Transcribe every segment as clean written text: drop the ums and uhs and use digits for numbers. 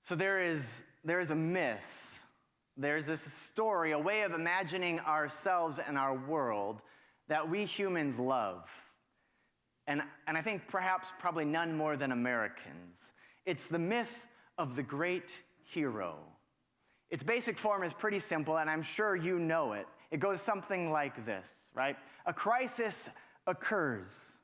So there is a myth. There's this story, a way of imagining ourselves and our world that we humans love. And I think probably none more than Americans. It's the myth of the great hero. Its basic form is pretty simple, and I'm sure you know it. It goes something like this, right? A crisis occurs.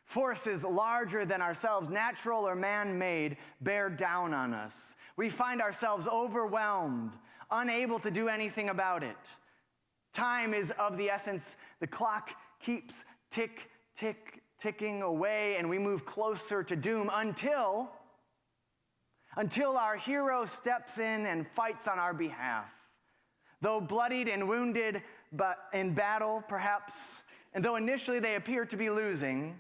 Forces larger than ourselves, natural or man-made, bear down on us. We find ourselves overwhelmed, unable to do anything about it. Time is of the essence. The clock keeps ticking away, and we move closer to doom until our hero steps in and fights on our behalf. Though bloodied and wounded, but in battle, perhaps, and though initially they appear to be losing,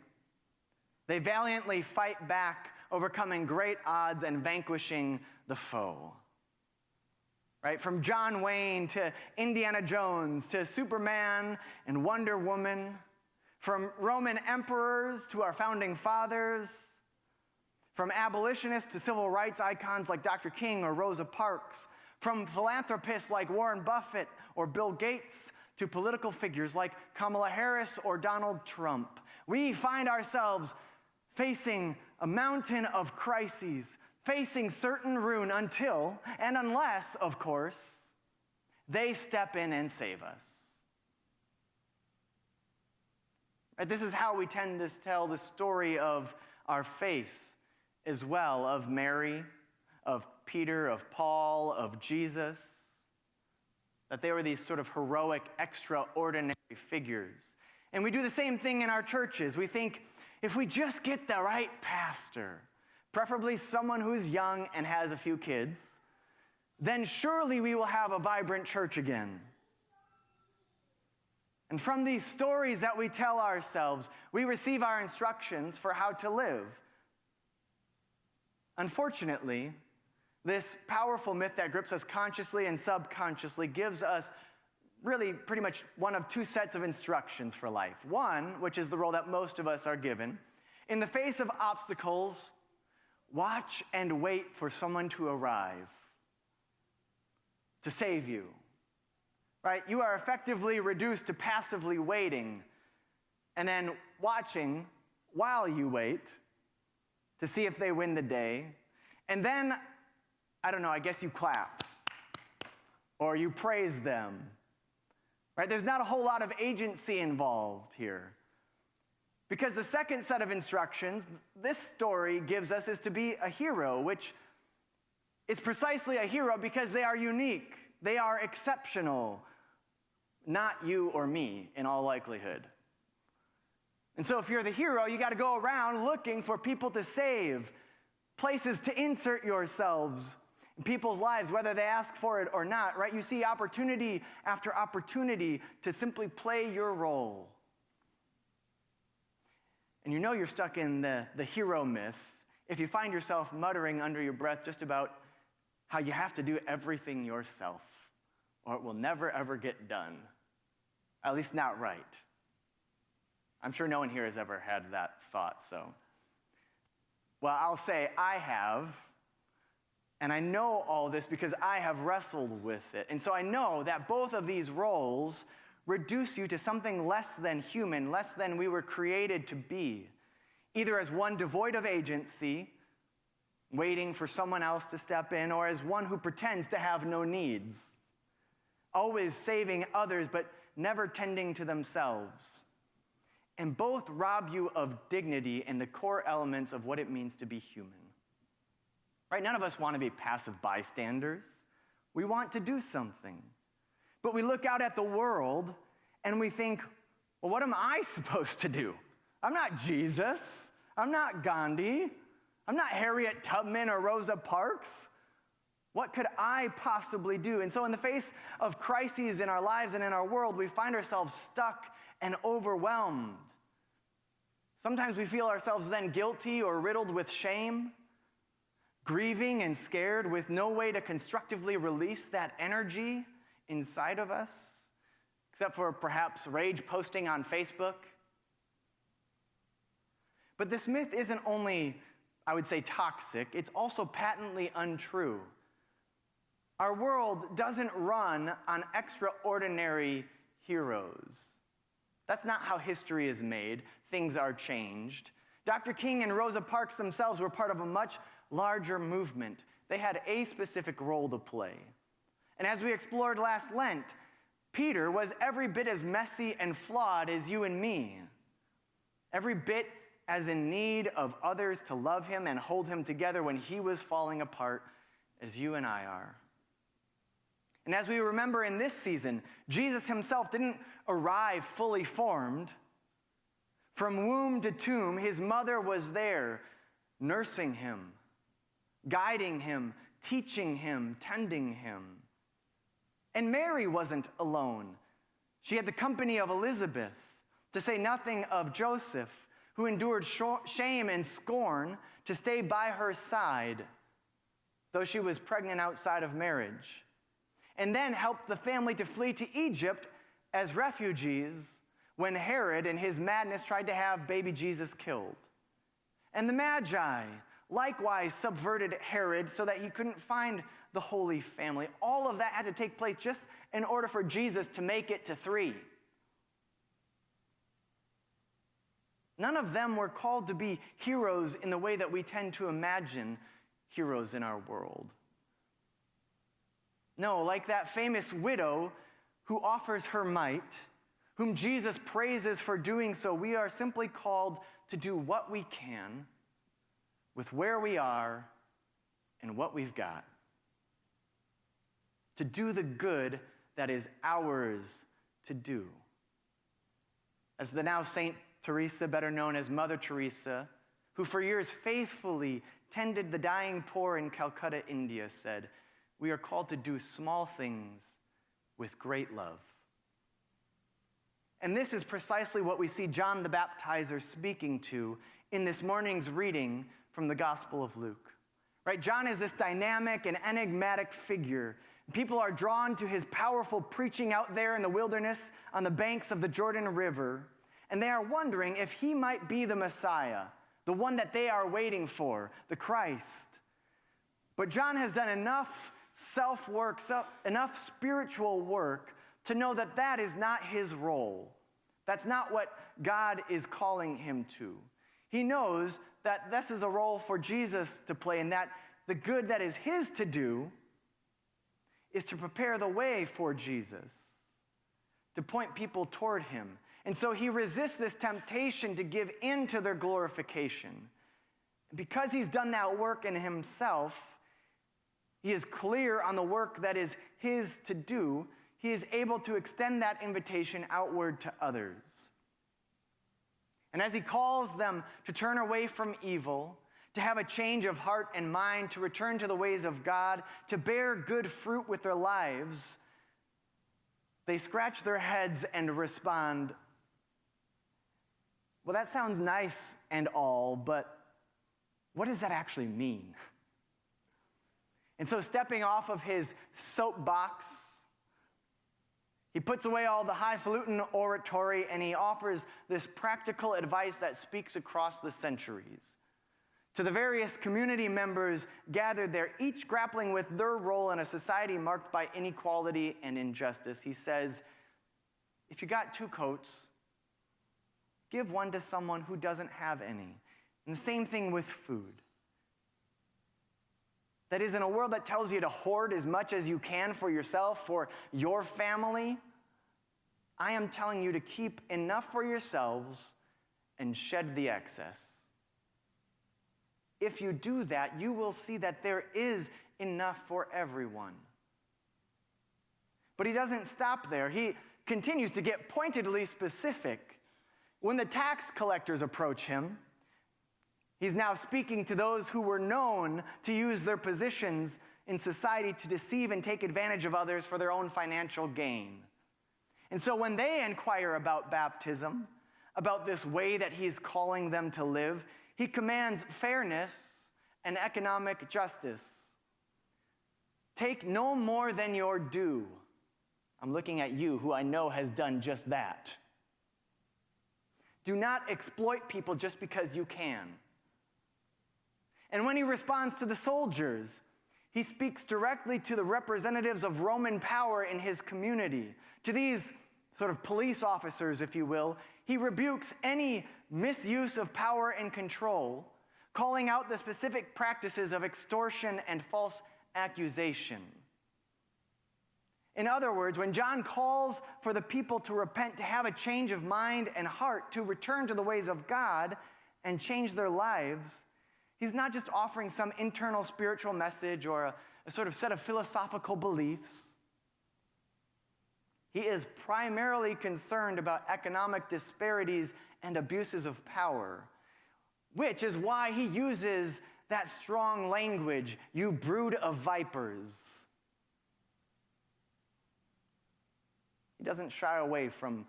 they valiantly fight back, overcoming great odds and vanquishing the foe. Right? From John Wayne to Indiana Jones to Superman and Wonder Woman, from Roman emperors to our founding fathers, from abolitionists to civil rights icons like Dr. King or Rosa Parks, from philanthropists like Warren Buffett or Bill Gates to political figures like Kamala Harris or Donald Trump, we find ourselves facing a mountain of crises, facing certain ruin until, and unless, of course, they step in and save us. Right? This is how we tend to tell the story of our faith as well, of Mary, of Peter, of Paul, of Jesus, that they were these sort of heroic, extraordinary figures. And we do the same thing in our churches. We think, if we just get the right pastor, preferably someone who's young and has a few kids, then surely we will have a vibrant church again. And from these stories that we tell ourselves, we receive our instructions for how to live. Unfortunately, this powerful myth that grips us consciously and subconsciously gives us really pretty much one of two sets of instructions for life. One, which is the role that most of us are given. In the face of obstacles, watch and wait for someone to arrive to save you. Right? You are effectively reduced to passively waiting and then watching while you wait to see if they win the day. And then, I guess you clap or you praise them. Right? There's not a whole lot of agency involved here. Because the second set of instructions this story gives us is to be a hero, which is precisely a hero because they are unique. They are exceptional. Not you or me, in all likelihood. And so if you're the hero, you got to go around looking for people to save, places to insert yourselves in people's lives, whether they ask for it or not, right? You see opportunity after opportunity to simply play your role. And you know you're stuck in the hero myth if you find yourself muttering under your breath just about how you have to do everything yourself, or it will never, ever get done. At least not right. I'm sure no one here has ever had that thought, so. Well, I'll say I have, and I know all this because I have wrestled with it. And so I know that both of these roles reduce you to something less than human, less than we were created to be, either as one devoid of agency, waiting for someone else to step in, or as one who pretends to have no needs, always saving others but never tending to themselves. And both rob you of dignity and the core elements of what it means to be human. Right? None of us want to be passive bystanders. We want to do something. But we look out at the world and we think, well, what am I supposed to do? I'm not Jesus. I'm not Gandhi. I'm not Harriet Tubman or Rosa Parks. What could I possibly do? And so in the face of crises in our lives and in our world, we find ourselves stuck and overwhelmed. Sometimes we feel ourselves then guilty or riddled with shame, grieving and scared with no way to constructively release that energy inside of us, except for perhaps rage posting on Facebook. But this myth isn't only I would say toxic, it's also patently untrue. Our world doesn't run on extraordinary heroes. That's not how history is made. Things are changed. Dr. King and Rosa Parks themselves were part of a much larger movement. They had a specific role to play. And as we explored last Lent, Peter was every bit as messy and flawed as you and me. Every bit as in need of others to love him and hold him together when he was falling apart as you and I are. And as we remember in this season, Jesus himself didn't arrive fully formed. From womb to tomb, his mother was there, nursing him, guiding him, teaching him, tending him. And Mary wasn't alone. She had the company of Elizabeth, to say nothing of Joseph, who endured shame and scorn to stay by her side, though she was pregnant outside of marriage, and then helped the family to flee to Egypt as refugees when Herod in his madness tried to have baby Jesus killed. And the Magi likewise subverted Herod so that he couldn't find the Holy Family. All of that had to take place just in order for Jesus to make it to 3. None of them were called to be heroes in the way that we tend to imagine heroes in our world. No, like that famous widow who offers her mite, whom Jesus praises for doing so, we are simply called to do what we can with where we are and what we've got. To do the good that is ours to do. As the now Saint Teresa, better known as Mother Teresa, who for years faithfully tended the dying poor in Calcutta, India, said, "We are called to do small things with great love." And this is precisely what we see John the Baptizer speaking to in this morning's reading from the Gospel of Luke. Right? John is this dynamic and enigmatic figure. People are drawn to his powerful preaching out there in the wilderness on the banks of the Jordan River, and they are wondering if he might be the Messiah, the one that they are waiting for, the Christ. But John has done enough self-work, enough spiritual work to know that that is not his role. That's not what God is calling him to. He knows that this is a role for Jesus to play, and that the good that is his to do is to prepare the way for Jesus, to point people toward him. And so he resists this temptation to give in to their glorification. Because he's done that work in himself, he is clear on the work that is his to do. He is able to extend that invitation outward to others. And as he calls them to turn away from evil, to have a change of heart and mind, to return to the ways of God, to bear good fruit with their lives, they scratch their heads and respond, "Well, that sounds nice and all, but what does that actually mean?" And so stepping off of his soapbox, he puts away all the highfalutin oratory and he offers this practical advice that speaks across the centuries. To the various community members gathered there, each grappling with their role in a society marked by inequality and injustice, he says, if you got 2 coats, give one to someone who doesn't have any. And the same thing with food. That is, in a world that tells you to hoard as much as you can for yourself, for your family, I am telling you to keep enough for yourselves and shed the excess. If you do that, you will see that there is enough for everyone. But he doesn't stop there. He continues to get pointedly specific. When the tax collectors approach him, he's now speaking to those who were known to use their positions in society to deceive and take advantage of others for their own financial gain. And so when they inquire about baptism, about this way that he's calling them to live, he commands fairness and economic justice. Take no more than your due. I'm looking at you, who I know has done just that. Do not exploit people just because you can. And when he responds to the soldiers, he speaks directly to the representatives of Roman power in his community, to these sort of police officers, if you will. He rebukes any misuse of power and control, calling out the specific practices of extortion and false accusation. In other words, when John calls for the people to repent, to have a change of mind and heart, to return to the ways of God and change their lives, he's not just offering some internal spiritual message or a sort of set of philosophical beliefs. He is primarily concerned about economic disparities and abuses of power, which is why he uses that strong language, "you brood of vipers." He doesn't shy away from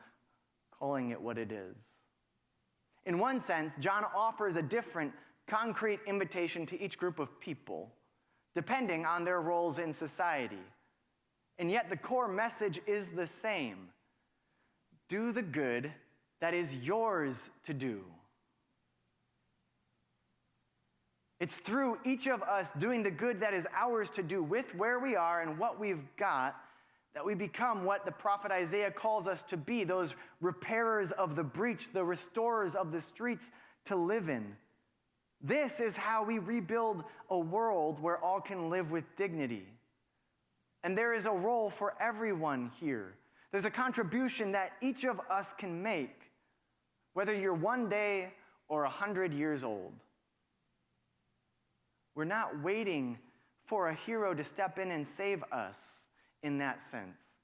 calling it what it is. In one sense, John offers a different, concrete invitation to each group of people, depending on their roles in society. And yet the core message is the same. Do the good that is yours to do. It's through each of us doing the good that is ours to do with where we are and what we've got that we become what the prophet Isaiah calls us to be, those repairers of the breach, the restorers of the streets to live in. This is how we rebuild a world where all can live with dignity. And there is a role for everyone here. There's a contribution that each of us can make, whether you're 1 day or 100 years old. We're not waiting for a hero to step in and save us in that sense.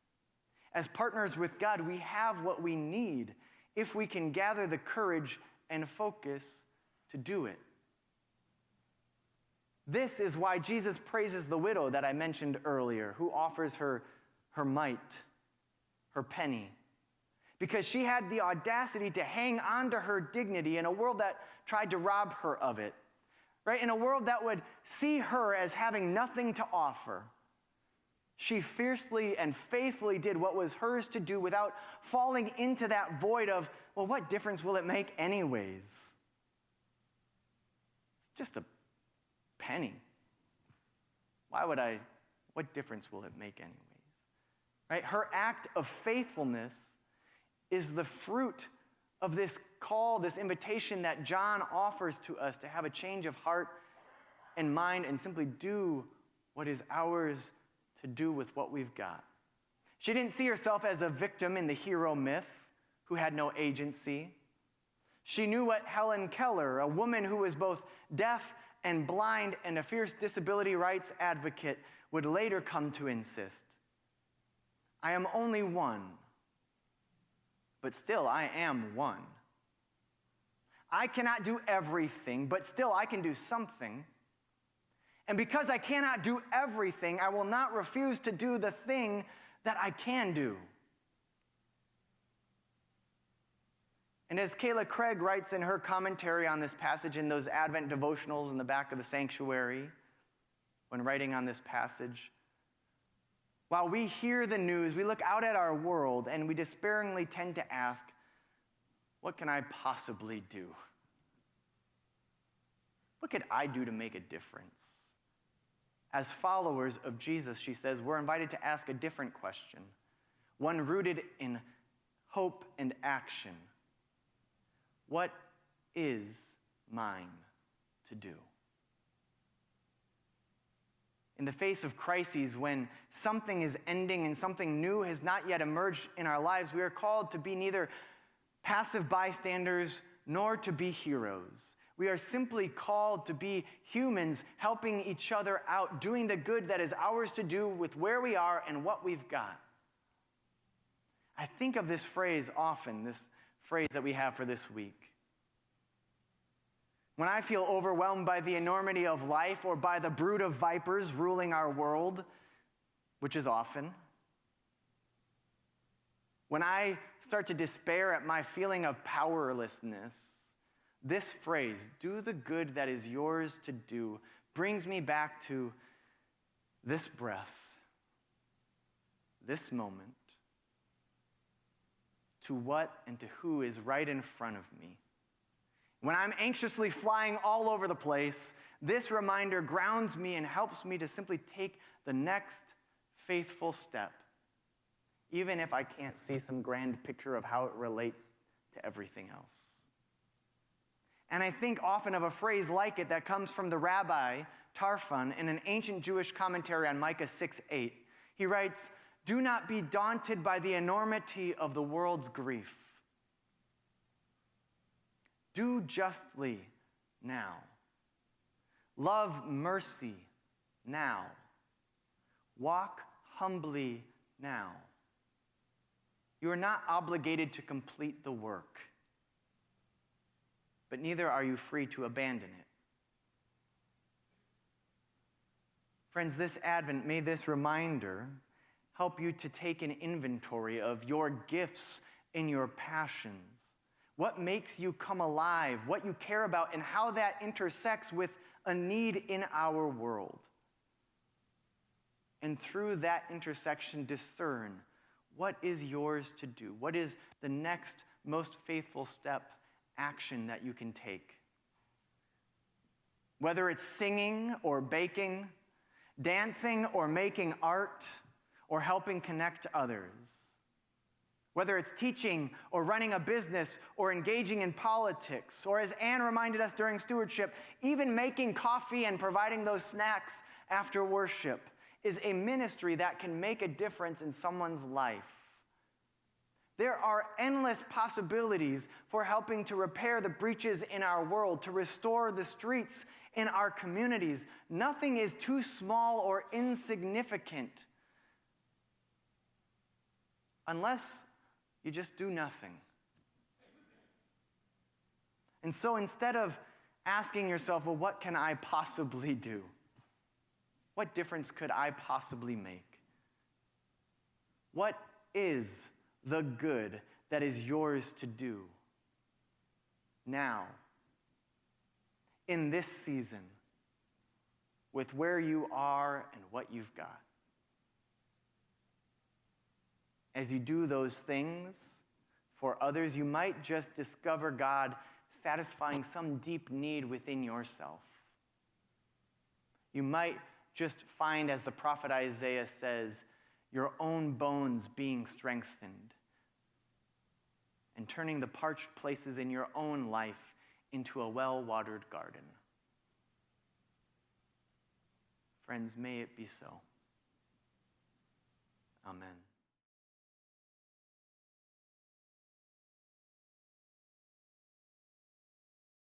As partners with God, we have what we need if we can gather the courage and focus to do it. This is why Jesus praises the widow that I mentioned earlier, who offers her mite, her penny, because she had the audacity to hang on to her dignity in a world that tried to rob her of it, right? In a world that would see her as having nothing to offer. She fiercely and faithfully did what was hers to do without falling into that void of, well, what difference will it make anyways? It's just a penny. What difference will it make anyways? Right? Her act of faithfulness is the fruit of this call, this invitation that John offers to us to have a change of heart and mind and simply do what is ours to do with what we've got. She didn't see herself as a victim in the hero myth who had no agency. She knew what Helen Keller, a woman who was both deaf and blind and a fierce disability rights advocate, would later come to insist. I am only one, but still I am one. I cannot do everything, but still I can do something. And because I cannot do everything, I will not refuse to do the thing that I can do. And as Kayla Craig writes in her commentary on this passage in those Advent devotionals in the back of the sanctuary, when writing on this passage, while we hear the news, we look out at our world and we despairingly tend to ask, what can I possibly do? What could I do to make a difference? As followers of Jesus, she says, we're invited to ask a different question, one rooted in hope and action. What is mine to do? In the face of crises, when something is ending and something new has not yet emerged in our lives, we are called to be neither passive bystanders nor to be heroes. We are simply called to be humans, helping each other out, doing the good that is ours to do with where we are and what we've got. I think of this phrase often, this phrase that we have for this week. When I feel overwhelmed by the enormity of life or by the brood of vipers ruling our world, which is often, when I start to despair at my feeling of powerlessness, this phrase, do the good that is yours to do, brings me back to this breath, this moment, to what and to who is right in front of me, When I'm anxiously flying all over the place, this reminder grounds me and helps me to simply take the next faithful step, even if I can't see some grand picture of how it relates to everything else. And I think often of a phrase like it that comes from the rabbi Tarfon in an ancient Jewish commentary on Micah 6:8. He writes, "Do not be daunted by the enormity of the world's grief. Do justly now. Love mercy now. Walk humbly now. You are not obligated to complete the work, but neither are you free to abandon it." Friends, this Advent, may this reminder help you to take an inventory of your gifts and your passions, what makes you come alive, what you care about, and how that intersects with a need in our world. And through that intersection, discern what is yours to do, what is the next most faithful step, action that you can take. Whether it's singing or baking, dancing or making art, or helping connect others. Whether it's teaching or running a business or engaging in politics, or as Anne reminded us during stewardship, even making coffee and providing those snacks after worship is a ministry that can make a difference in someone's life. There are endless possibilities for helping to repair the breaches in our world, to restore the streets in our communities. Nothing is too small or insignificant unless you just do nothing. And so instead of asking yourself, well, what can I possibly do? What difference could I possibly make? What is the good that is yours to do now, in this season, with where you are and what you've got? As you do those things for others, you might just discover God satisfying some deep need within yourself. You might just find, as the prophet Isaiah says, your own bones being strengthened and turning the parched places in your own life into a well-watered garden. Friends, may it be so. Amen.